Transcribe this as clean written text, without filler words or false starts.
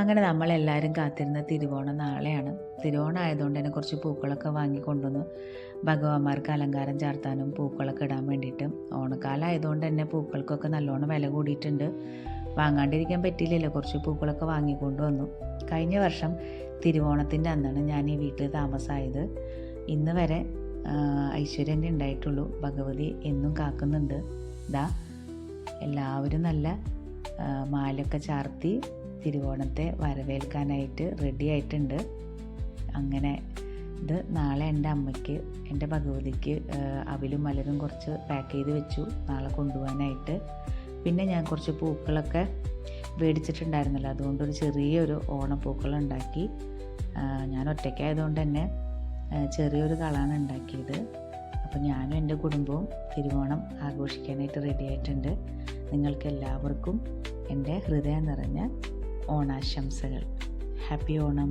അങ്ങനെ നമ്മളെല്ലാവരും കാത്തിരുന്ന തിരുവോണം നാളെയാണ്. തിരുവോണം ആയതുകൊണ്ട് തന്നെ കുറച്ച് പൂക്കളൊക്കെ വാങ്ങിക്കൊണ്ടുവന്നു ഭഗവാന്മാർക്ക് അലങ്കാരം ചാർത്താനും പൂക്കളൊക്കെ ഇടാൻ വേണ്ടിയിട്ട്. ഓണക്കാലം ആയതുകൊണ്ട് തന്നെ പൂക്കൾക്കൊക്കെ നല്ലോണം വില കൂടിയിട്ടുണ്ട്. വാങ്ങാണ്ടിരിക്കാൻ പറ്റിയില്ലല്ലോ, കുറച്ച് പൂക്കളൊക്കെ വാങ്ങിക്കൊണ്ട് വന്നു. കഴിഞ്ഞ വർഷം തിരുവോണത്തിൻ്റെ അന്നാണ് ഞാൻ ഈ വീട്ടിൽ താമസമായത്. ഇന്ന് വരെ ഐശ്വര്യന്നെ ഉണ്ടായിട്ടുള്ളൂ. ഭഗവതി എന്നും കാക്കുന്നുണ്ട്. ഇതാ എല്ലാവരും നല്ല മാലയൊക്കെ ചാർത്തി തിരുവോണത്തെ വരവേൽക്കാനായിട്ട് റെഡി ആയിട്ടുണ്ട്. അങ്ങനെ ഇത് നാളെ എൻ്റെ അമ്മയ്ക്ക്, എൻ്റെ ഭഗവതിക്ക് അവിലും മലരും കുറച്ച് പാക്ക് ചെയ്ത് വെച്ചു നാളെ കൊണ്ടുപോകാനായിട്ട്. പിന്നെ ഞാൻ കുറച്ച് പൂക്കളൊക്കെ മേടിച്ചിട്ടുണ്ടായിരുന്നല്ലോ, അതുകൊണ്ടൊരു ചെറിയൊരു ഓണപ്പൂക്കളുണ്ടാക്കി. ഞാൻ ഒറ്റയ്ക്കായതുകൊണ്ട് തന്നെ ചെറിയൊരു കളാണ് ഉണ്ടാക്കിയത്. അപ്പോൾ ഞാനും എൻ്റെ കുടുംബവും തിരുവോണം ആഘോഷിക്കാനായിട്ട് റെഡി ആയിട്ടുണ്ട്. നിങ്ങൾക്ക് എല്ലാവർക്കും എൻ്റെ ഹൃദയം നിറഞ്ഞ ഓണാശംസകൾ. ഹാപ്പി ഓണം.